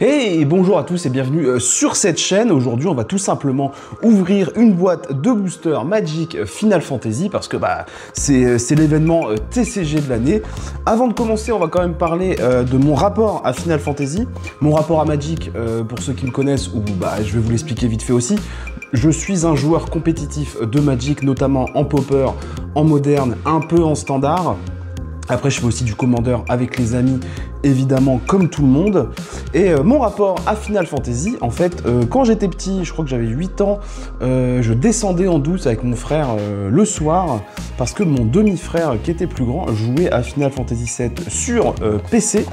Hey, bonjour à tous et bienvenue sur cette chaîne. Aujourd'hui, on va tout simplement ouvrir une boîte de boosters Magic Final Fantasy parce que c'est l'événement TCG de l'année. Avant de commencer, on va quand même parler de mon rapport à Final Fantasy. Mon rapport à Magic, pour ceux qui me connaissent, ou je vais vous l'expliquer vite fait aussi. Je suis un joueur compétitif de Magic, notamment en popper, en moderne, un peu en standard. Après, je fais aussi du Commander avec les amis, évidemment, comme tout le monde. Et mon rapport à Final Fantasy, en fait, quand j'étais petit, je crois que j'avais 8 ans, je descendais en douce avec mon frère le soir, parce que mon demi-frère, qui était plus grand, jouait à Final Fantasy VII sur PC,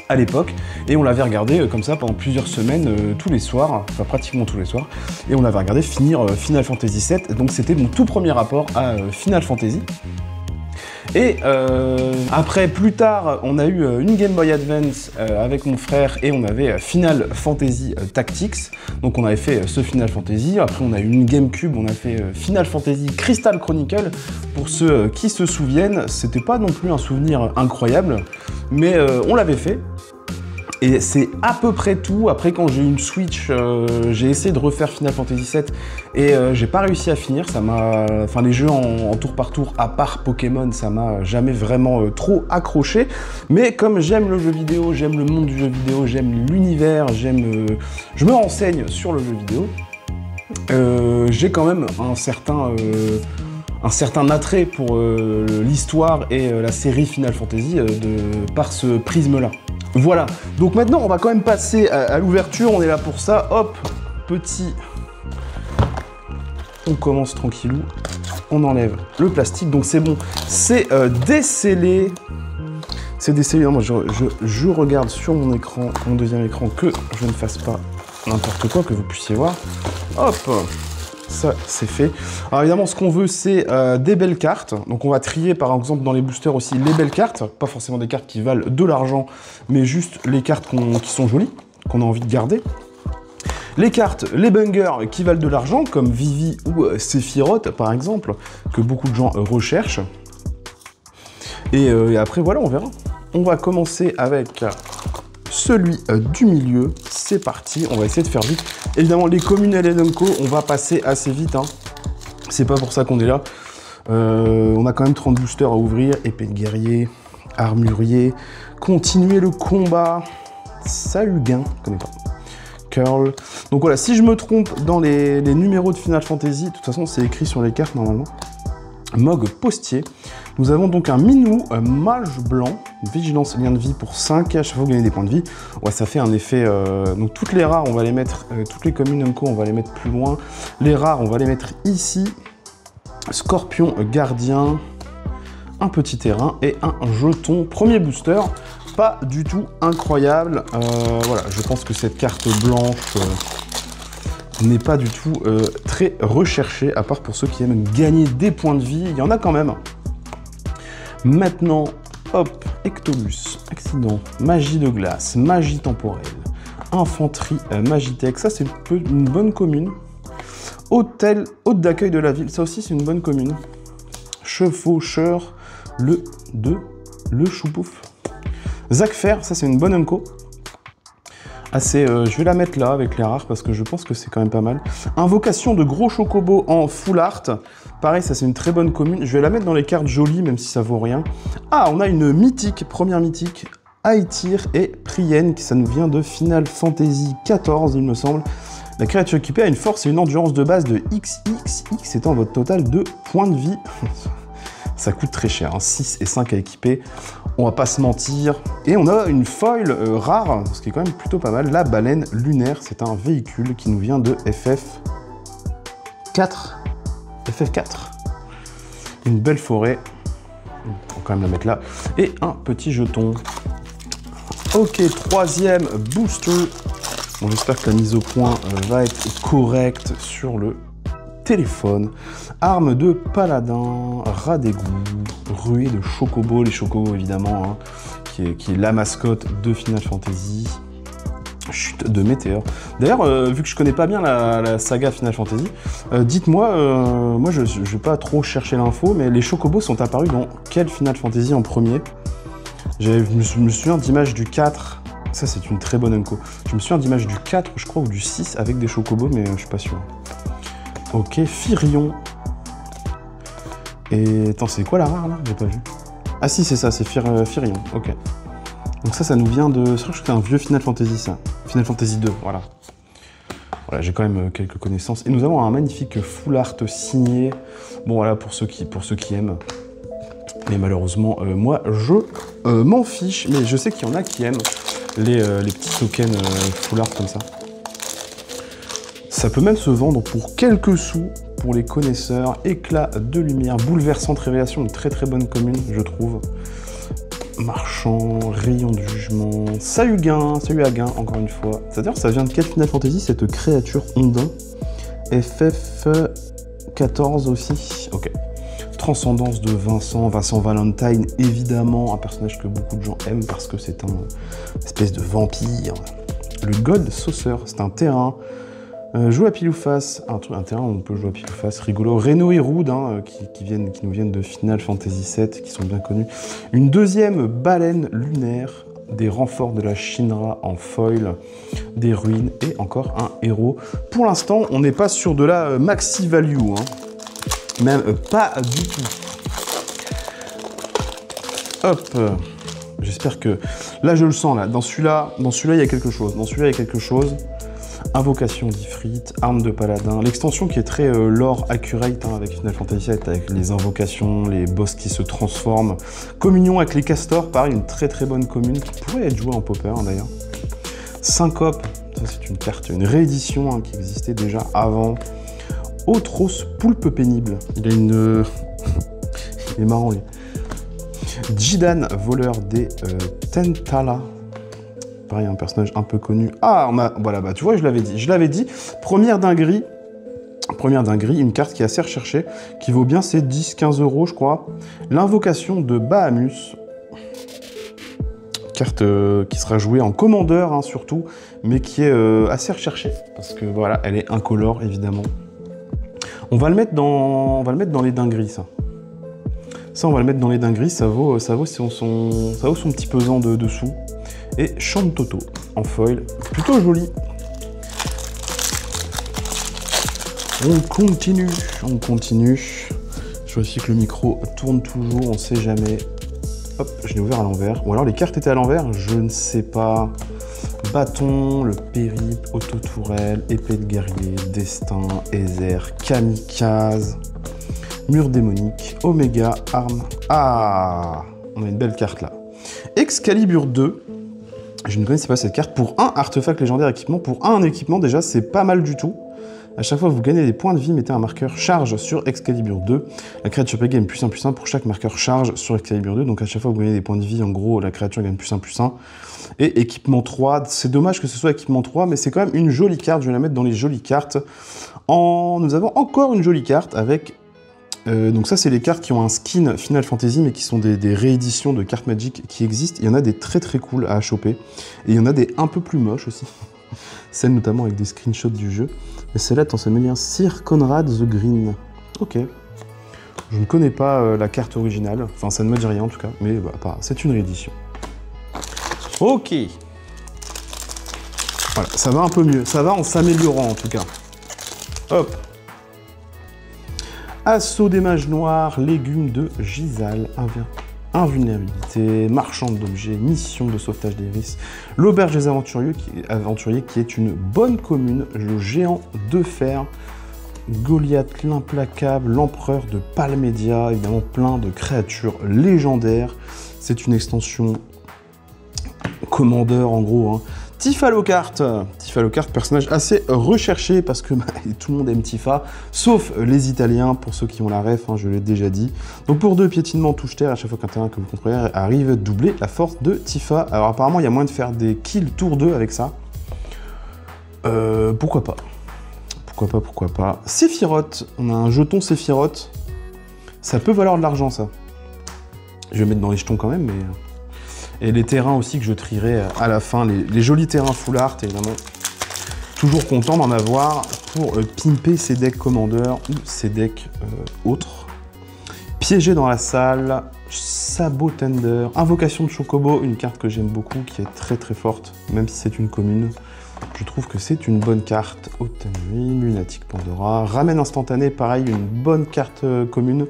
à l'époque, et on l'avait regardé comme ça pendant plusieurs semaines, tous les soirs, enfin pratiquement tous les soirs, et on avait regardé finir Final Fantasy VII, donc c'était mon tout premier rapport à Final Fantasy. Et après, plus tard, on a eu une Game Boy Advance avec mon frère et on avait Final Fantasy Tactics. Donc on avait fait ce Final Fantasy. Après, on a eu une GameCube, on a fait Final Fantasy Crystal Chronicle. Pour ceux qui se souviennent, c'était pas non plus un souvenir incroyable, mais on l'avait fait. Et c'est à peu près tout. Après, quand j'ai eu une Switch, j'ai essayé de refaire Final Fantasy VII et j'ai pas réussi à finir. Ça m'a, enfin, les jeux en tour par tour, à part Pokémon, ça m'a jamais vraiment trop accroché. Mais comme j'aime le jeu vidéo, j'aime le monde du jeu vidéo, j'aime l'univers, je me renseigne sur le jeu vidéo. J'ai quand même un certain attrait pour l'histoire et la série Final Fantasy par ce prisme-là. Voilà, donc maintenant on va quand même passer à l'ouverture, on est là pour ça, hop, petit, on commence tranquillou, on enlève le plastique, donc c'est bon, c'est décellé, non, moi je regarde sur mon écran, mon deuxième écran, que je ne fasse pas n'importe quoi, que vous puissiez voir, hop. Ça, c'est fait. Alors évidemment, ce qu'on veut, c'est des belles cartes. Donc on va trier, par exemple, dans les boosters aussi, les belles cartes. Pas forcément des cartes qui valent de l'argent, mais juste les cartes qui sont jolies, qu'on a envie de garder. Les cartes, les bungers qui valent de l'argent, comme Vivi ou Sephiroth, par exemple, que beaucoup de gens recherchent. Et après, voilà, on verra. On va commencer avec celui du milieu. C'est parti, on va essayer de faire vite. Évidemment, les communes Elenco, on va passer assez vite. Hein. C'est pas pour ça qu'on est là. On a quand même 30 boosters à ouvrir. Épée de guerrier, armurier, continuer le combat. Sahuguin, je connais pas. Curl. Donc voilà, si je me trompe dans les numéros de Final Fantasy, de toute façon, c'est écrit sur les cartes normalement. Mog postier. Nous avons donc un Minou, un mage blanc, vigilance lien de vie pour 5, à chaque fois vous gagnez des points de vie. Ouais, ça fait un effet, donc toutes les rares on va les mettre, toutes les communes Unco on va les mettre plus loin. Les rares on va les mettre ici. Scorpion gardien, un petit terrain et un jeton. Premier booster, pas du tout incroyable. Voilà, je pense que cette carte blanche n'est pas du tout très recherchée, à part pour ceux qui aiment gagner des points de vie. Il y en a quand même. Maintenant, hop, Ectolus, accident, magie de glace, magie temporelle, infanterie, Magitech, ça c'est une bonne commune. Hôtel, hôte d'accueil de la ville, ça aussi c'est une bonne commune. Chevaucheur, le choupouf. Zakfer, ça c'est une bonne unco. Je vais la mettre là avec les rares parce que je pense que c'est quand même pas mal. Invocation de gros chocobo en full art. Pareil, ça c'est une très bonne commune. Je vais la mettre dans les cartes jolies, même si ça vaut rien. Ah, on a une mythique, première mythique, Aetir et Prienne, qui ça nous vient de Final Fantasy XIV, il me semble. La créature équipée a une force et une endurance de base de XXX, étant votre total de points de vie. Ça coûte très cher, hein, 6 et 5 à équiper. On va pas se mentir. Et on a une foil rare, ce qui est quand même plutôt pas mal. La baleine lunaire, c'est un véhicule qui nous vient de FF4. FF4. Une belle forêt. On va quand même la mettre là. Et un petit jeton. Ok, troisième booster. Bon, j'espère que la mise au point va être correcte sur le téléphone. Arme de paladin, rat d'égout, ruée de chocobo, les chocobos évidemment, hein, qui est la mascotte de Final Fantasy. Chute de météore. D'ailleurs, vu que je connais pas bien la saga Final Fantasy, dites-moi, moi je vais pas trop chercher l'info, mais les chocobos sont apparus dans quel Final Fantasy en premier? Je me souviens d'images du 4 Ça, c'est une très bonne Unco. Je me souviens d'image du 4, je crois, ou du 6 avec des chocobos, mais je suis pas sûr. Ok, Firion. Et attends, c'est quoi la rare là? J'ai pas vu. Ah si, c'est ça, c'est Firion. Ok. Donc ça nous vient de... Je crois que c'était un vieux Final Fantasy, ça. Final Fantasy 2, voilà. Voilà, j'ai quand même quelques connaissances. Et nous avons un magnifique full art signé. Bon, voilà, pour ceux qui aiment. Mais malheureusement, moi, je m'en fiche. Mais je sais qu'il y en a qui aiment les petits tokens full art comme ça. Ça peut même se vendre pour quelques sous pour les connaisseurs. Éclat de lumière, bouleversante révélation, une très très bonne commune, je trouve. Marchand, rayon de jugement, Sayugain, encore une fois. C'est-à-dire, ça vient de quel Final Fantasy, cette créature ondin? FF14 aussi. Ok. Transcendance de Vincent Valentine, évidemment, un personnage que beaucoup de gens aiment parce que c'est un espèce de vampire. Le God Saucer, c'est un terrain. Joue à pile ou face, un terrain où on peut jouer à pile ou face, rigolo. Reno et Rood, hein, qui nous viennent de Final Fantasy VII, qui sont bien connus. Une deuxième baleine lunaire, des renforts de la Shinra en foil, des ruines et encore un héros. Pour l'instant, on n'est pas sur de la maxi value, hein. Même pas du tout. Hop, j'espère que... Là, je le sens, là. Dans celui-là, il y a quelque chose. Invocation d'Ifrit, arme de paladin, l'extension qui est très lore accurate hein, avec Final Fantasy VII, avec les invocations, les boss qui se transforment. Communion avec les castors, pareil, une très très bonne commune qui pourrait être jouée en popper hein, d'ailleurs. Syncope, ça c'est une carte, une réédition hein, qui existait déjà avant. Otros, poulpe pénible, il a une... il est marrant lui. Jidan, voleur des Tentala. Pareil, un personnage un peu connu. Ah, voilà, bah tu vois, je l'avais dit. Première dinguerie, une carte qui est assez recherchée, qui vaut bien ses 10-15 €, je crois. L'invocation de Bahamut. Carte qui sera jouée en commandeur, hein, surtout, mais qui est assez recherchée, parce que voilà, elle est incolore, évidemment. On va le mettre dans les dingueries, ça. Ça, on va le mettre dans les dingueries, ça vaut son petit pesant de dessous. Et Champ Toto en foil, plutôt joli. On continue. Je vérifie que le micro tourne toujours, on sait jamais. Hop, je l'ai ouvert à l'envers. Ou alors les cartes étaient à l'envers, je ne sais pas. Bâton, le périple, auto-tourelle, épée de guerrier, destin, Éther, kamikaze, mur démonique, oméga, arme. Ah, on a une belle carte là. Excalibur 2. Je ne connaissais pas cette carte. Pour un artefact légendaire équipement, pour un équipement, déjà, c'est pas mal du tout. À chaque fois que vous gagnez des points de vie, mettez un marqueur charge sur Excalibur 2. La créature peut gagner +1/+1 pour chaque marqueur charge sur Excalibur 2. Donc à chaque fois que vous gagnez des points de vie, en gros, la créature gagne +1/+1. Et équipement 3, c'est dommage que ce soit équipement 3, mais c'est quand même une jolie carte. Je vais la mettre dans les jolies cartes. Nous avons encore une jolie carte avec... donc ça, c'est les cartes qui ont un skin Final Fantasy, mais qui sont des rééditions de cartes Magic qui existent. Il y en a des très très cool à choper. Et il y en a des un peu plus moches aussi. Celles notamment avec des screenshots du jeu. Mais celle-là, attends, ça me vient Sir Conrad the Green. Ok. Je ne connais pas la carte originale. Enfin, ça ne me dit rien en tout cas. Mais bah, c'est une réédition. Ok. Voilà, ça va un peu mieux. Ça va en s'améliorant en tout cas. Hop. Assaut des mages noirs, légumes de Gisal, invulnérabilité, marchande d'objets, mission de sauvetage d'Iris, l'auberge des aventuriers qui est une bonne commune, le géant de fer, Goliath l'implacable, l'empereur de Palmédia, évidemment plein de créatures légendaires. C'est une extension commandeur en gros, hein. Tifa Lockhart, personnage assez recherché parce que tout le monde aime Tifa, sauf les Italiens, pour ceux qui ont la ref, hein, je l'ai déjà dit. Donc pour 2 piétinements touche terre, à chaque fois qu'un terrain que vous contrôlez arrive, doubler la force de Tifa. Alors apparemment, il y a moyen de faire des kills tour 2 avec ça. Pourquoi pas. Pourquoi pas. Sephiroth, on a un jeton Sephiroth. Ça peut valoir de l'argent, ça. Je vais mettre dans les jetons quand même, mais... Et les terrains aussi que je trierai à la fin, les jolis terrains full art, évidemment. Toujours content d'en avoir pour pimper ses decks commandeurs ou ses decks autres. Piégé dans la salle, Sabot Tender, Invocation de Chocobo, une carte que j'aime beaucoup, qui est très très forte, même si c'est une commune. Je trouve que c'est une bonne carte. Haute Nuit, Lunatique Pandora, Ramène Instantané, pareil, une bonne carte commune.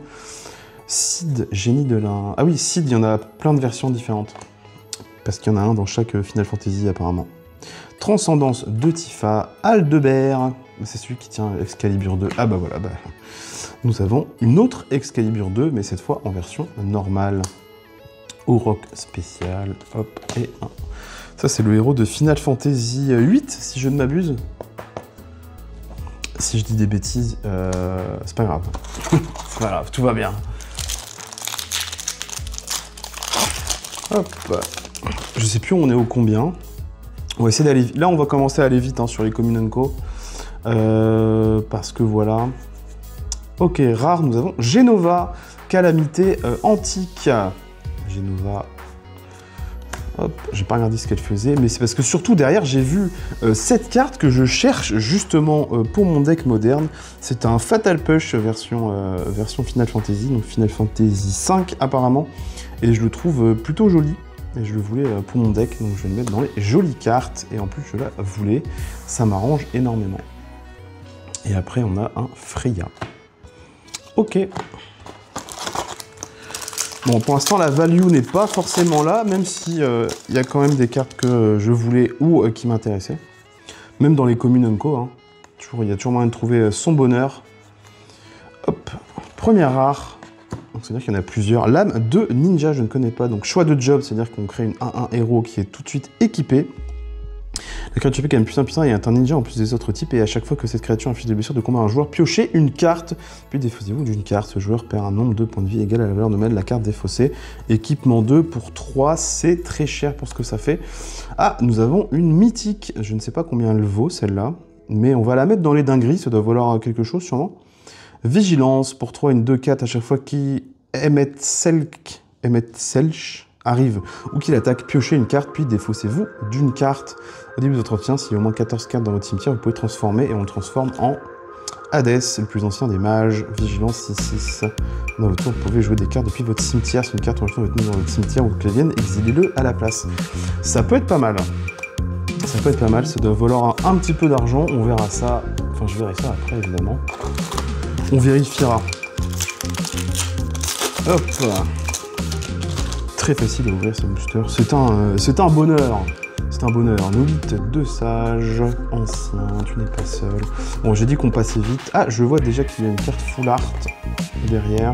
Sid, Génie de l'Ain. Ah oui, Sid, il y en a plein de versions différentes. Parce qu'il y en a un dans chaque Final Fantasy apparemment. Transcendance de Tifa, Aldebert, c'est celui qui tient Excalibur 2. Ah bah voilà, bah, nous avons une autre Excalibur 2, mais cette fois en version normale. Auroch spécial, hop, et un. Ça c'est le héros de Final Fantasy 8, si je ne m'abuse. Si je dis des bêtises, c'est pas grave. C'est pas grave, tout va bien. Hop. Je sais plus où on est au combien. On va essayer d'aller vite. Là, on va commencer à aller vite hein, sur les communes Co. Parce que voilà. Ok, rare, nous avons Genova, Calamité Antique. Genova. Hop, j'ai pas regardé ce qu'elle faisait, mais c'est parce que surtout derrière, j'ai vu cette carte que je cherche justement pour mon deck moderne. C'est un Fatal Push version Final Fantasy, donc Final Fantasy 5 apparemment. Et je le trouve plutôt joli. Et je le voulais pour mon deck, donc je vais le mettre dans les jolies cartes. Et en plus, je la voulais. Ça m'arrange énormément. Et après, on a un Freya. Ok. Bon, pour l'instant, la value n'est pas forcément là, même si y a quand même des cartes que je voulais ou qui m'intéressaient. Même dans les communes Unco, hein. Il y a toujours moyen de trouver son bonheur. Hop. Première rare. C'est-à-dire qu'il y en a plusieurs. Lame de ninja, je ne connais pas. Donc choix de job, c'est-à-dire qu'on crée une 1-1 héros qui est tout de suite équipé. La créature est quand même puissant et est un ninja en plus des autres types. Et à chaque fois que cette créature inflige des blessures de combat à un joueur, piochez une carte. Puis défaussez-vous d'une carte. Ce joueur perd un nombre de points de vie égal à la valeur nominale de la carte défaussée. Équipement 2 pour 3, c'est très cher pour ce que ça fait. Ah, nous avons une mythique. Je ne sais pas combien elle vaut celle-là. Mais on va la mettre dans les dingueries, ça doit valoir quelque chose sûrement. Vigilance pour 3, une 2-4 à chaque fois qui Emmet Selch arrive ou qu'il attaque, piochez une carte, puis défaussez-vous d'une carte. Au début de votre entretien, s'il y a au moins 14 cartes dans votre cimetière, vous pouvez transformer et on le transforme en Hades, le plus ancien des mages. Vigilance 6-6. Dans votre tour, vous pouvez jouer des cartes depuis votre cimetière. Si une carte en votre dans votre cimetière ou que vienne, exilez-le à la place. Ça peut être pas mal. Ça peut être pas mal, ça doit valoir un petit peu d'argent. On verra ça. Enfin, je verrai ça après, évidemment. On vérifiera. Hop. Très facile à ouvrir ce booster. C'est un bonheur. C'est un bonheur. Novite de sage, ancien, tu n'es pas seul. Bon, j'ai dit qu'on passait vite. Ah, je vois déjà qu'il y a une carte full art derrière.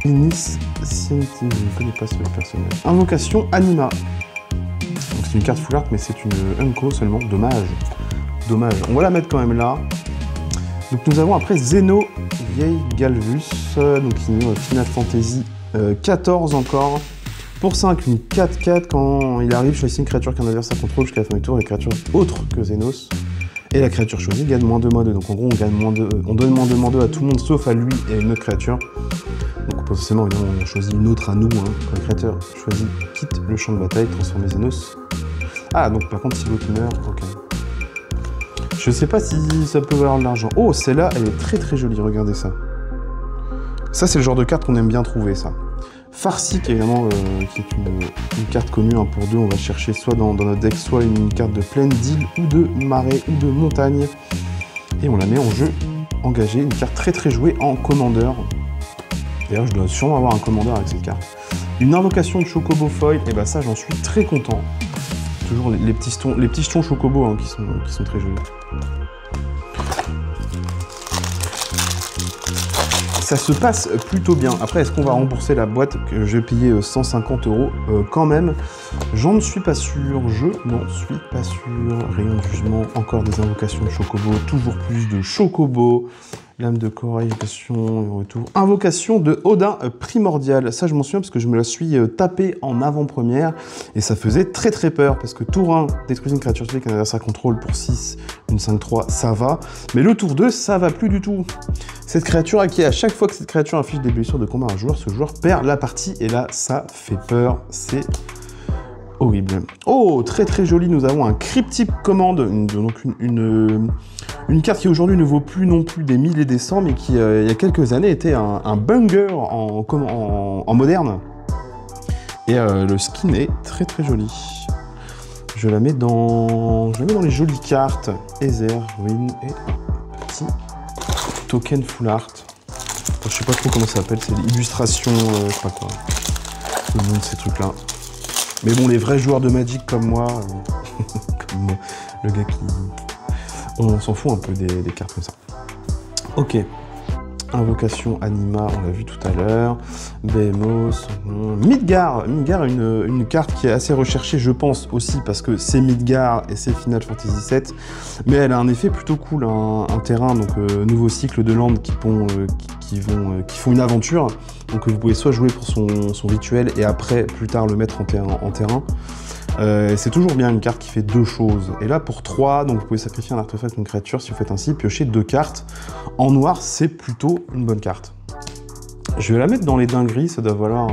Inis, je ne connais pas ce personnage. Invocation Anima. Donc c'est une carte full art, mais c'est une Unco seulement. Dommage. Dommage. On va la mettre quand même là. Donc nous avons après Zeno, vieille Galvus, donc Final Fantasy 14 encore. Pour 5, une 4-4, quand il arrive, choisissez une créature qu'un adversaire contrôle jusqu'à la fin du tour, les créatures autres que Xenos. Et la créature choisie gagne moins 2, moins 2. Donc en gros, on donne moins 2, moins 2 à tout le monde, sauf à lui et une autre créature. Donc potentiellement, évidemment, on choisit une autre à nous. Hein. Quand la créature choisie quitte le champ de bataille, transformez Xenos. Ah, donc par contre, si l'autre meurt, ok. Je sais pas si ça peut valoir de l'argent. Oh, celle-là, elle est très très jolie, regardez ça. Ça, c'est le genre de carte qu'on aime bien trouver, ça. Farsic, évidemment, qui est une carte commune hein, pour deux. On va chercher soit dans notre deck, soit une carte de plaine, d'île, ou de marais, ou de montagne. Et on la met en jeu engagé. Une carte très très jouée en commandeur. D'ailleurs, je dois sûrement avoir un commandeur avec cette carte. Une invocation de Chocobo Foil, et bah ça, j'en suis très content. Toujours les petits jetons Chocobo hein, qui sont très jolis. Ça se passe plutôt bien. Après, est-ce qu'on va rembourser la boîte que je vais payer 150 € quand même? J'en suis pas sûr, je n'en suis pas sûr. Rayon de jugement, encore des invocations de Chocobo, toujours plus de Chocobo. Lame de corail, invocation, retour. Invocation de Odin primordial. Ça, je m'en souviens parce que je me la suis tapée en avant-première et ça faisait très très peur parce que tour 1, détruisez une créature tuée qu'un adversaire contrôle pour 6, une 5-3, ça va. Mais le tour 2, ça va plus du tout. Cette créature à qui, à chaque fois que cette créature inflige des blessures de combat à un joueur, ce joueur perd la partie et là, ça fait peur. C'est horrible. Oh, très très joli, nous avons un cryptic commande, donc Une carte qui aujourd'hui ne vaut plus non plus des 1000 et des 100, mais qui, il y a quelques années, était un banger en moderne. Et le skin est très très joli. Je la mets dans les jolies cartes. Ether, Ruin et petit token full art. Je sais pas trop comment ça s'appelle, c'est l'illustration, je sais pas quoi. Le nom de ces trucs-là. Mais bon, les vrais joueurs de Magic comme moi, comme le gars qui... On s'en fout un peu des cartes comme ça. Ok. Invocation Anima, on l'a vu tout à l'heure. Behemoth. Midgar. Midgar est une carte qui est assez recherchée, je pense, aussi, parce que c'est Midgar et c'est Final Fantasy VII. Mais elle a un effet plutôt cool, un terrain, donc nouveau cycle de land qui font une aventure. Donc vous pouvez soit jouer pour son rituel et après, plus tard, le mettre en terrain. C'est toujours bien une carte qui fait deux choses. Et là, pour 3, donc vous pouvez sacrifier un artefact, une créature, si vous faites ainsi, piocher 2 cartes. En noir, c'est plutôt une bonne carte. Je vais la mettre dans les dingueries, ça doit valoir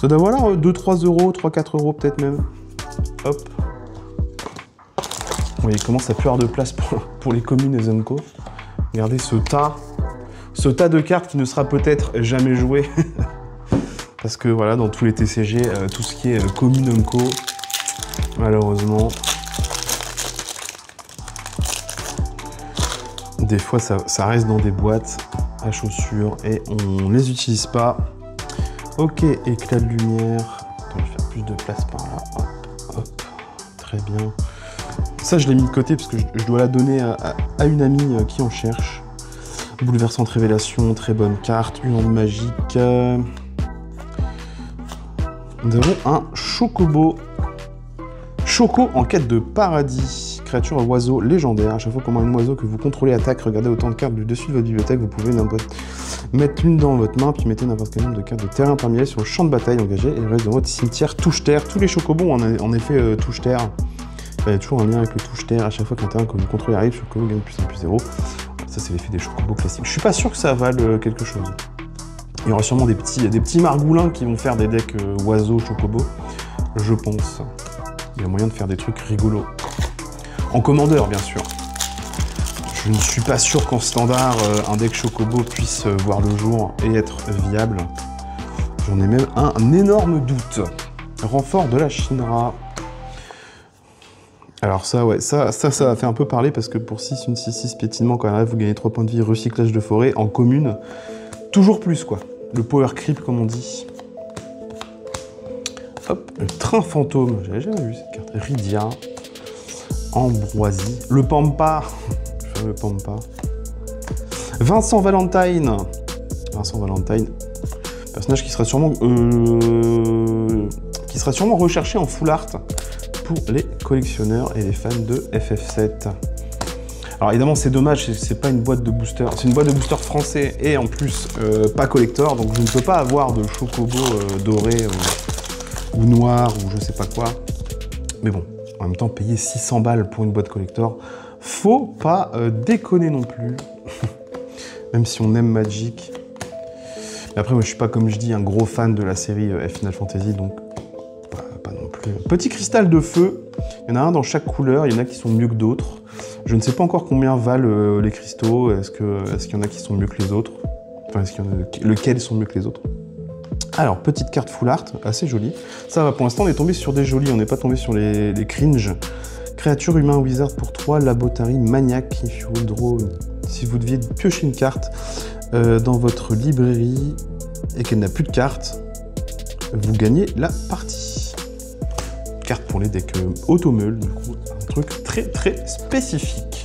2-3 euros, 3-4 euros peut-être même. Hop. Oui, il commence à plus avoir de place pour les communes et Zenko. Regardez ce tas de cartes qui ne sera peut-être jamais joué. Parce que voilà, dans tous les TCG, tout ce qui est commune Unco, malheureusement, des fois ça reste dans des boîtes à chaussures et on les utilise pas. Ok, éclat de lumière. Attends, je vais faire plus de place par là. Hop, hop, très bien. Ça, je l'ai mis de côté parce que je dois la donner à une amie qui en cherche. Bouleversante révélation, très bonne carte. Une onde magique. Nous avons un Chocobo. Choco en quête de paradis. Créature oiseau légendaire. À chaque fois qu'un oiseau que vous contrôlez attaque, regardez autant de cartes du dessus de votre bibliothèque. Vous pouvez mettre une dans votre main, puis mettez n'importe quel nombre de cartes de terrain parmi elles sur le champ de bataille engagé et le reste dans votre cimetière touche-terre. Tous les chocobos ont en effet touche-terre. Il y a toujours un lien avec le touche-terre. À chaque fois qu'un terrain que vous contrôlez arrive, chocobo gagne plus 1 plus 0. Ça, c'est l'effet des chocobos classiques. Je suis pas sûr que ça vale quelque chose. Il y aura sûrement des petits margoulins qui vont faire des decks oiseaux chocobo, je pense. Il y a moyen de faire des trucs rigolos. En commandeur, bien sûr. Je ne suis pas sûr qu'en standard, un deck chocobo puisse voir le jour et être viable. J'en ai même un énorme doute. Renfort de la Shinra. Alors ça, ouais, ça a fait un peu parler parce que pour 6, une 6-6 piétinement, quand elle arrive, vous gagnez 3 points de vie, recyclage de forêt, en commune, toujours plus, quoi. Le power creep, comme on dit. Hop, le train fantôme, j'avais jamais vu cette carte. Rydia, Ambroisie, le Pampa, le fameux Pampa. Vincent Valentine, personnage qui sera sûrement recherché en full art pour les collectionneurs et les fans de FF7. Alors évidemment c'est dommage, c'est pas une boîte de booster, c'est une boîte de booster français et en plus pas collector, donc je ne peux pas avoir de chocobo doré ou noir ou je sais pas quoi. Mais bon, en même temps payer 600 balles pour une boîte collector, faut pas déconner non plus. Même si on aime Magic. Mais après moi je suis pas, comme je dis, un gros fan de la série Final Fantasy, donc pas non plus. Petit cristal de feu, il y en a un dans chaque couleur, il y en a qui sont mieux que d'autres. Je ne sais pas encore combien valent les cristaux, est-ce qu'il y en a qui sont mieux que les autres? Enfin, lesquels sont mieux que les autres? Alors, petite carte full art, assez jolie. Ça va, pour l'instant, on est tombé sur des jolis, on n'est pas tombé sur les cringe. Créature humain wizard pour 3, Labotari maniaque, if you would draw. Si vous deviez piocher une carte dans votre librairie et qu'elle n'a plus de cartes, vous gagnez la partie. Carte pour les decks automeul, du coup, un truc très très spécifique.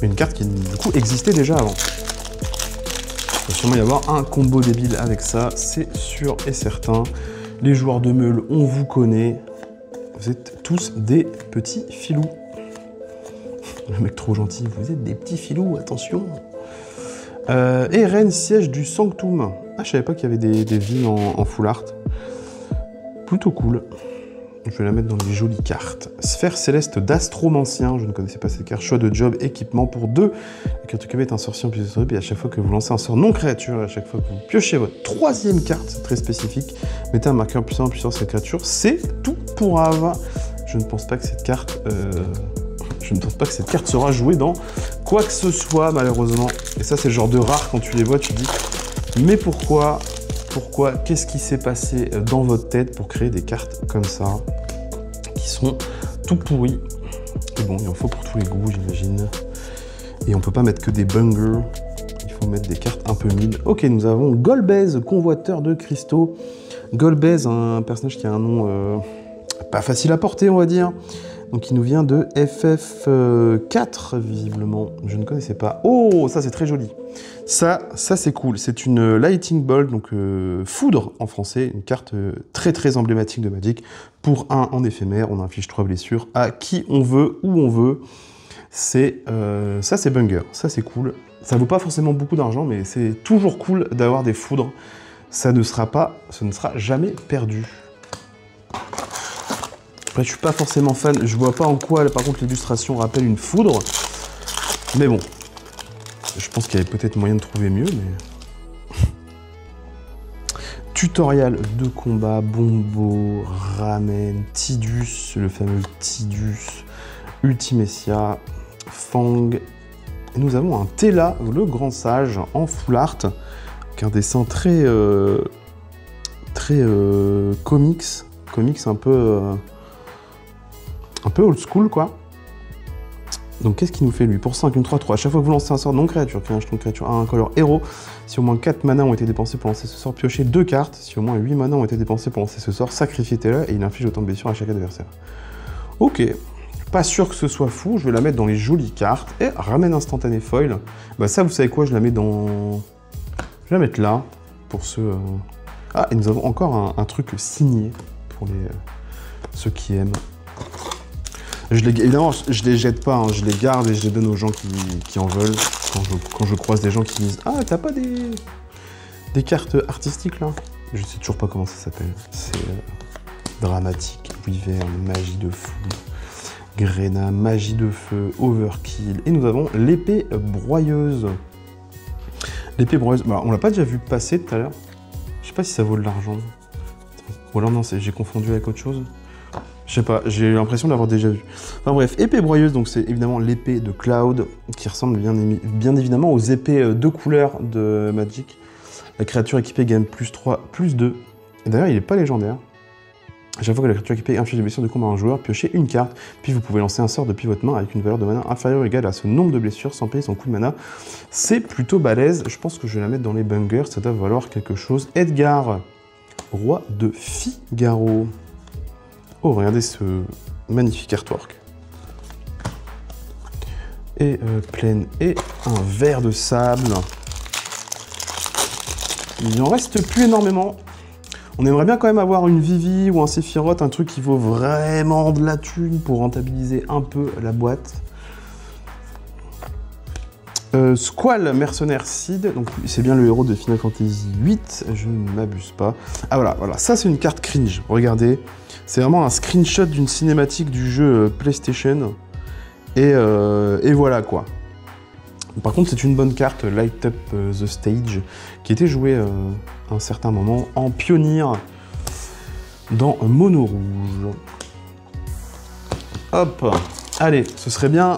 Une carte qui, du coup, existait déjà avant. Il va sûrement y avoir un combo débile avec ça, c'est sûr et certain. Les joueurs de meule, on vous connaît. Vous êtes tous des petits filous. Le mec trop gentil, vous êtes des petits filous, attention. Eren, siège du Sanctum. Ah, je savais pas qu'il y avait des villes en full art. Plutôt cool. Je vais la mettre dans les jolies cartes. Sphère céleste d'astromancien. Je ne connaissais pas cette carte. Choix de job, équipement pour 2. La carte QB est un sorcier en plus de et à chaque fois que vous lancez un sort non créature, à chaque fois que vous piochez votre troisième carte, très spécifique, mettez un marqueur puissant sur cette créature. C'est tout pour Ava. Je ne pense pas que cette carte sera jouée dans quoi que ce soit, malheureusement. Et ça, c'est le genre de rare, quand tu les vois, tu te dis, mais pourquoi, qu'est-ce qui s'est passé dans votre tête pour créer des cartes comme ça, qui sont tout pourries. Et bon, il en faut pour tous les goûts, j'imagine. Et on peut pas mettre que des bungers. Il faut mettre des cartes un peu mid. Ok, nous avons Golbez, convoiteur de cristaux. Golbez, un personnage qui a un nom pas facile à porter, on va dire. Donc il nous vient de FF4, visiblement. Je ne connaissais pas. Oh, ça c'est très joli. Ça c'est cool. C'est une Lightning Bolt, donc foudre en français. Une carte très très emblématique de Magic. Pour 1 en éphémère, on inflige 3 blessures à qui on veut, où on veut. Ça c'est banger. Ça c'est cool. Ça vaut pas forcément beaucoup d'argent, mais c'est toujours cool d'avoir des foudres. Ça ne sera jamais perdu. Après, je suis pas forcément fan, je vois pas en quoi, par contre, l'illustration rappelle une foudre. Mais bon, je pense qu'il y avait peut-être moyen de trouver mieux, mais... Tutoriel de combat, Bombo, Ramen, Tidus, le fameux Tidus, Ultimecia, Fang. Et nous avons un Tela, le grand sage, en full art, avec un dessin très... comics un peu old school, quoi. Donc, qu'est-ce qu'il nous fait, lui? Pour 5, une 3-3. À chaque fois que vous lancez un sort non-créature, qui est un jeton de créature à un color héros, si au moins 4 mana ont été dépensés pour lancer ce sort, piochez 2 cartes. Si au moins 8 mana ont été dépensés pour lancer ce sort, sacrifiez Tela et il inflige autant de blessures à chaque adversaire. Ok. Pas sûr que ce soit fou. Je vais la mettre dans les jolies cartes. Et ramène instantané foil. Bah, ça, vous savez quoi? Je la mets dans... Je vais la mettre là, pour ceux... Ah, et nous avons encore un truc signé pour ceux qui aiment. Évidemment, je les jette pas, hein, je les garde et je les donne aux gens qui en veulent. Quand je croise des gens qui disent « Ah, t'as pas des cartes artistiques, là ?» Je sais toujours pas comment ça s'appelle. C'est dramatique, Wyvern, magie de fou, Grena, magie de feu, Overkill. Et nous avons l'épée broyeuse. L'épée broyeuse, bah, on l'a pas déjà vu passer tout à l'heure. Je sais pas si ça vaut de l'argent. Ou alors non, j'ai confondu avec autre chose. Je sais pas, j'ai l'impression de l'avoir déjà vu. Enfin bref, épée broyeuse, donc c'est évidemment l'épée de Cloud, qui ressemble bien évidemment aux épées de couleur de Magic. La créature équipée gagne +3, +2. Et d'ailleurs, il n'est pas légendaire. À chaque fois que la créature équipée inflige des blessures de combat à un joueur, piochez une carte, puis vous pouvez lancer un sort depuis votre main avec une valeur de mana inférieure ou égale à ce nombre de blessures sans payer son coût de mana. C'est plutôt balèze. Je pense que je vais la mettre dans les bungers, ça doit valoir quelque chose. Edgar, roi de Figaro. Oh, regardez ce magnifique artwork. Et plaine et un verre de sable. Il n'en reste plus énormément. On aimerait bien quand même avoir une Vivi ou un Sephiroth, un truc qui vaut vraiment de la thune pour rentabiliser un peu la boîte. Squall, mercenaire Seed, donc c'est bien le héros de Final Fantasy VIII, je ne m'abuse pas. Ah voilà, ça c'est une carte cringe, regardez. C'est vraiment un screenshot d'une cinématique du jeu PlayStation. Et voilà quoi. Par contre, c'est une bonne carte, Light Up the Stage, qui était jouée à un certain moment en pionnier dans Mono Rouge. Hop, allez, ce serait bien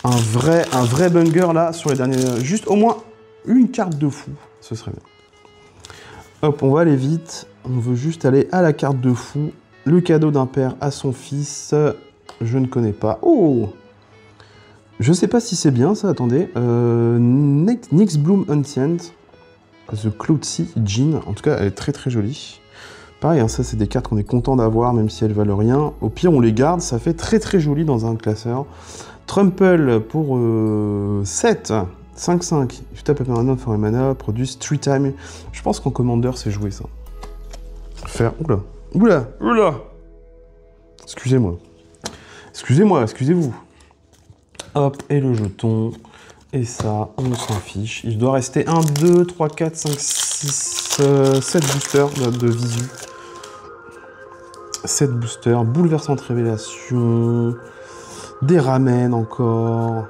un vrai banger là sur les derniers. Juste au moins une carte de fou, ce serait bien. Hop, on va aller vite. On veut juste aller à la carte de fou. Le cadeau d'un père à son fils. Je ne connais pas. Oh! Je sais pas si c'est bien ça, attendez. Nyx Bloom Ancient. The Cloud Sea Jean. En tout cas, elle est très très jolie. Pareil, hein, ça c'est des cartes qu'on est content d'avoir, même si elles valent rien. Au pire, on les garde, ça fait très très joli dans un classeur. Trumple pour 7. 5-5. You tap un mana for a mana, produce 3 times. Je pense qu'en Commander, c'est joué ça. Faire. Oula. Excusez-moi. Excusez-vous. Hop, et le jeton. Et ça, on s'en fiche. Il doit rester 1, 2, 3, 4, 5, 6, 7 boosters de visu. 7 boosters. Bouleversante révélation. Des ramen encore.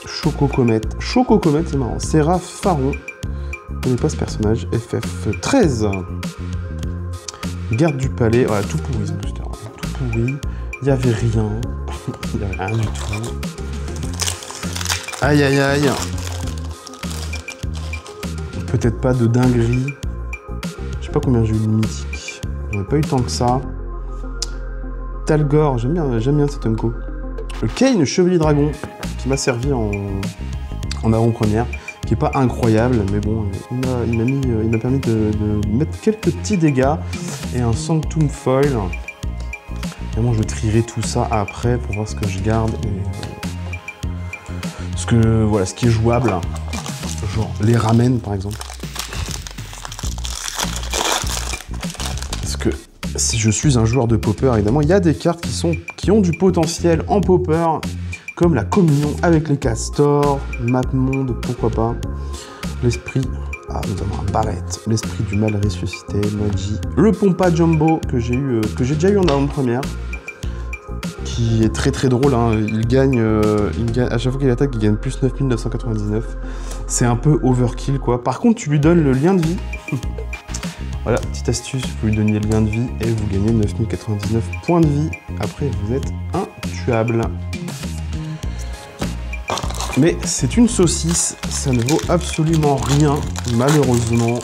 Choco Comet, c'est marrant. Seraph Pharaon. Je ne connais pas ce personnage. FF13. Garde du palais. Voilà, tout pourri ce booster. Tout pourri. Il n'y avait rien. Il n'y avait rien du tout. Aïe aïe aïe. Peut-être pas de dinguerie. Je sais pas combien j'ai eu de mythique. J'en ai pas eu tant que ça. Talgor, j'aime bien cet Unco. Le Kane Chevalier Dragon, qui m'a servi en avant-première, qui est pas incroyable, mais bon, il m'a permis de mettre quelques petits dégâts et un Sanctum Foil. Évidemment, je trierai tout ça après pour voir ce que je garde et ce qui est jouable. Genre les ramen par exemple. Parce que si je suis un joueur de popper, évidemment, il y a des cartes qui ont du potentiel en popper, comme la communion avec les castors, map monde, pourquoi pas. L'esprit, nous avons un Barrett, l'esprit du mal ressuscité, Magi, le Pompa Jumbo que j'ai déjà eu en avant-première, qui est très très drôle, hein. Il gagne à chaque fois qu'il attaque, il gagne plus 9999. C'est un peu overkill quoi. Par contre, tu lui donnes le lien de vie. Voilà, petite astuce, vous lui donnez le lien de vie et vous gagnez 9099 points de vie. Après, vous êtes intuable. Mais c'est une saucisse, ça ne vaut absolument rien. Malheureusement,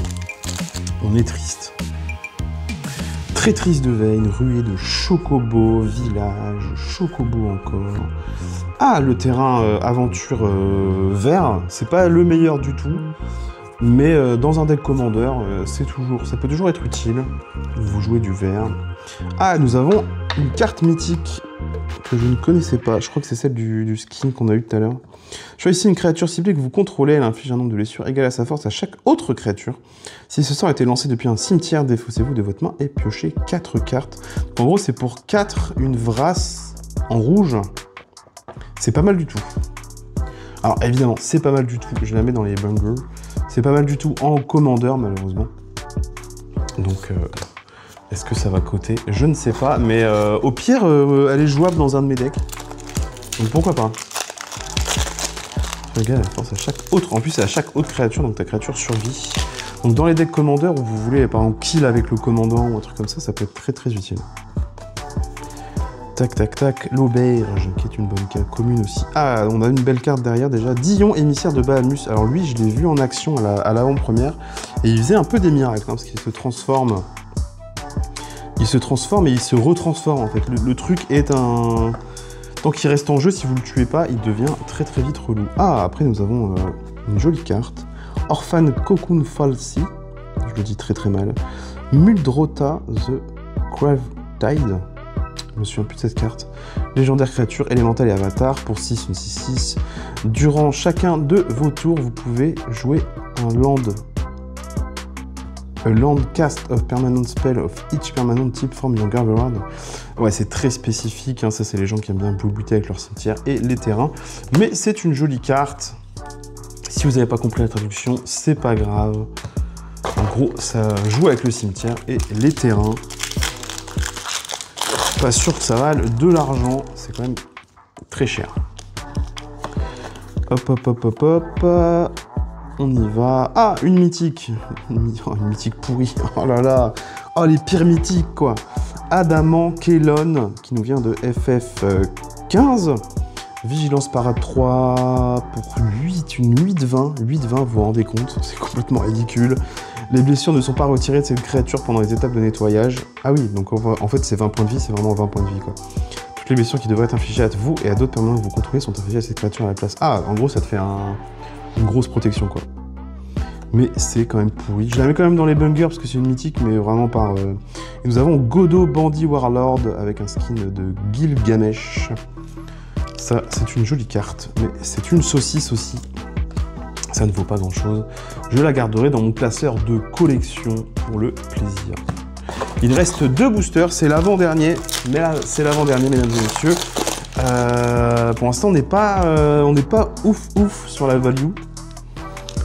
on est triste. Très triste de veille, une ruée de chocobo, village, chocobo encore. Ah, le terrain aventure vert, c'est pas le meilleur du tout, mais dans un deck commander, ça peut toujours être utile. Vous jouez du vert. Ah, nous avons une carte mythique que je ne connaissais pas. Je crois que c'est celle du skin qu'on a eu tout à l'heure. Choisissez une créature ciblée que vous contrôlez, elle inflige un nombre de blessures égal à sa force à chaque autre créature. Si ce sort a été lancé depuis un cimetière, défaussez-vous de votre main et piochez 4 cartes. Donc, en gros, c'est pour 4 une vrasse en rouge. C'est pas mal du tout. Alors évidemment, c'est pas mal du tout. Je la mets dans les bungers. C'est pas mal du tout en commandeur, malheureusement. Donc, est-ce que ça va coter? Je ne sais pas, mais au pire, elle est jouable dans un de mes decks. Donc pourquoi pas. Regarde, la force à chaque autre. En plus, c'est à chaque autre créature, donc ta créature survit. Donc dans les decks commandeurs où vous voulez, par exemple, kill avec le commandant ou un truc comme ça peut être très très utile. Tac, tac, tac. L'auberge, qui est une bonne carte commune aussi. Ah, on a une belle carte derrière déjà. Dillon, émissaire de Bahamut. Alors lui, je l'ai vu en action à l'avant-première. Et il faisait un peu des miracles, hein, parce qu'il se transforme. Il se transforme et il se retransforme, en fait. Le truc est un... Tant qu'il reste en jeu, si vous le tuez pas, il devient très très vite relou. Ah, après nous avons une jolie carte. Orphan Cocoon Falsi. Je le dis très très mal. Muldrota the Crave Tide. Je me souviens plus de cette carte. Légendaire créature, élémentale et avatar, pour 6, une 6-6. Durant chacun de vos tours, vous pouvez jouer un land. A land cast of permanent spell of each permanent type from your graveyard. Ouais, c'est très spécifique, hein. Ça c'est les gens qui aiment bien buter avec leur cimetière et les terrains. Mais c'est une jolie carte. Si vous n'avez pas compris la traduction, c'est pas grave. En gros, ça joue avec le cimetière et les terrains. Pas sûr que ça vale de l'argent, c'est quand même très cher. Hop, hop, hop, hop, hop. On y va. Ah, une mythique. Une mythique pourrie. Oh là là. Oh, les pires mythiques, quoi. Adamant Kelon, qui nous vient de FF15. Vigilance parade 3 pour 8, une 8-20. 8-20, vous vous rendez compte, c'est complètement ridicule. Les blessures ne sont pas retirées de cette créature pendant les étapes de nettoyage. Ah oui, donc en fait c'est 20 points de vie, c'est vraiment 20 points de vie quoi. Toutes les blessures qui devraient être infligées à vous et à d'autres permanents que vous contrôlez sont infligées à cette créature à la place. Ah, en gros ça te fait une grosse protection quoi. Mais c'est quand même pourri. Je la mets quand même dans les bungers parce que c'est une mythique, mais vraiment par... Et nous avons Godo Bandit Warlord avec un skin de Gilgamesh. Ça, c'est une jolie carte, mais c'est une saucisse aussi. Ça ne vaut pas grand-chose. Je la garderai dans mon classeur de collection pour le plaisir. Il reste 2 boosters, c'est l'avant-dernier. Mais là, c'est l'avant-dernier, mesdames et messieurs. Pour l'instant, on n'est pas ouf sur la value.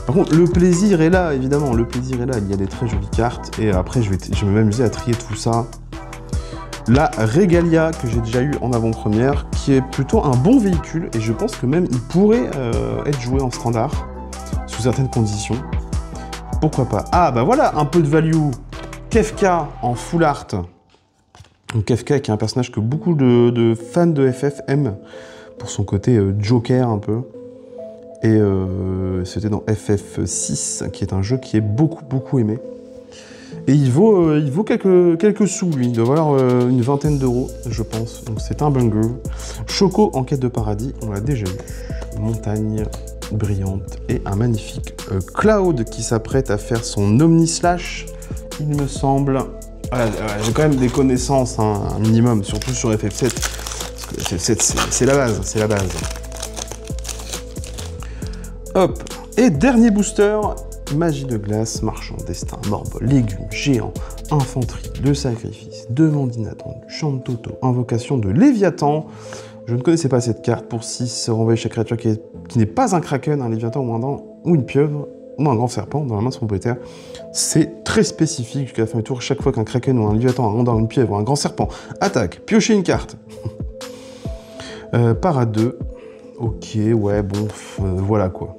Par contre, le plaisir est là, évidemment. Le plaisir est là. Il y a des très jolies cartes. Et après, je vais m'amuser à trier tout ça. La Regalia, que j'ai déjà eu en avant-première, qui est plutôt un bon véhicule. Et je pense que même il pourrait être joué en standard, sous certaines conditions. Pourquoi pas? Ah, bah voilà, un peu de value. Kefka en full art. Donc Kefka, qui est un personnage que beaucoup de fans de FF aiment, pour son côté Joker un peu. Et c'était dans FF6, qui est un jeu qui est beaucoup aimé. Et il vaut quelques sous, lui. Il doit valoir une vingtaine d'euros, je pense. Donc c'est un banger. Choco en quête de paradis, on l'a déjà eu. Montagne brillante et un magnifique Cloud qui s'apprête à faire son Omnislash, il me semble. Voilà, j'ai quand même des connaissances, hein, un minimum, surtout sur FF7. Parce que FF7, c'est la base, c'est la base. Hop. Et dernier booster, magie de glace, marchand, destin, morbol, légumes, géant, infanterie, de sacrifice, demande inattendue, champ de Toto, invocation de Léviathan. Je ne connaissais pas cette carte. Pour 6, renvoyer chaque créature qui n'est pas un kraken, un Léviathan ou un dent, ou une pieuvre, ou un grand serpent dans la main de son propriétaire. C'est très spécifique jusqu'à la fin du tour. Chaque fois qu'un kraken ou un Léviathan, un rondin, une pieuvre ou un grand serpent attaque, piochez une carte. Para 2. Ok, ouais, bon, voilà quoi.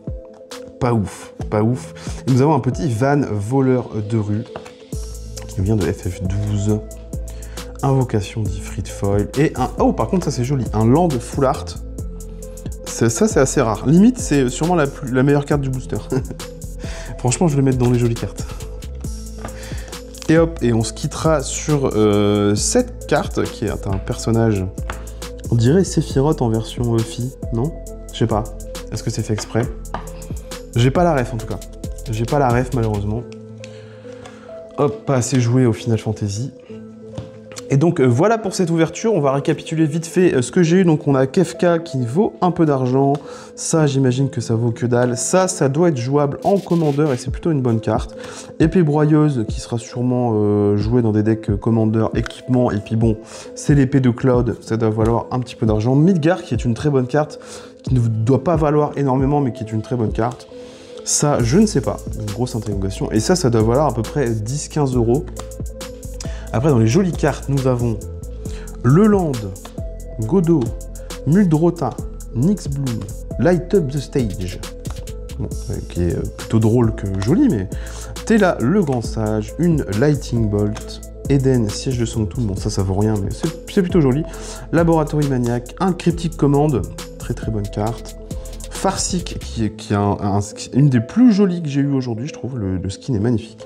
Pas ouf, pas ouf. Et nous avons un petit Van voleur de rue qui nous vient de FF12. Invocation d'Ifrit Foil et un... Oh, par contre, ça c'est joli. Un Land Full Art. Ça, c'est assez rare. Limite, c'est sûrement la meilleure carte du booster. Franchement, je vais le mettre dans les jolies cartes. Et hop, et on se quittera sur cette carte qui est un personnage... On dirait Sephiroth en version fille, non? Je sais pas. Est-ce que c'est fait exprès? J'ai pas la ref en tout cas. J'ai pas la ref malheureusement. Hop, pas assez joué au Final Fantasy. Et donc voilà pour cette ouverture, on va récapituler vite fait ce que j'ai eu. Donc on a Kefka qui vaut un peu d'argent, ça j'imagine que ça vaut que dalle, ça doit être jouable en commandeur et c'est plutôt une bonne carte. Épée broyeuse qui sera sûrement jouée dans des decks commandeur, équipement, et puis bon, c'est l'épée de Cloud, ça doit valoir un petit peu d'argent. Midgar qui est une très bonne carte, qui ne doit pas valoir énormément mais qui est une très bonne carte. Ça, je ne sais pas, une grosse interrogation. Et ça doit valoir à peu près 10-15 euros. Après, dans les jolies cartes, nous avons Le Land, Godot, Muldrota, Nyxbloom, Light Up the Stage, bon, qui est plutôt drôle que joli, mais Tela, le Grand Sage, une Lightning Bolt, Eden, Siège de Sanctum, bon ça vaut rien, mais c'est plutôt joli, Laboratory Maniac, un Cryptic Command, très bonne carte, Farsic, qui est une des plus jolies que j'ai eues aujourd'hui, je trouve, le skin est magnifique.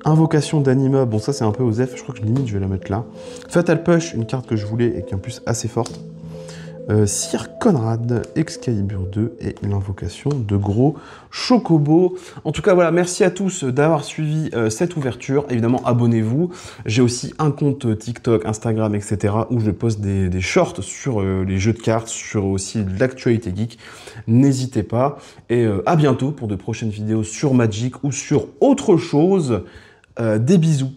Invocation d'Anima, bon ça c'est un peu osef, je crois que limite je vais la mettre là. Fatal Push, une carte que je voulais et qui est en plus assez forte. Sir Conrad, Excalibur 2 et l'invocation de gros Chocobo. En tout cas voilà, merci à tous d'avoir suivi cette ouverture. Évidemment abonnez-vous. J'ai aussi un compte TikTok, Instagram, etc. où je poste des shorts sur les jeux de cartes, sur aussi l'actualité geek. N'hésitez pas. Et à bientôt pour de prochaines vidéos sur Magic ou sur autre chose. Des bisous.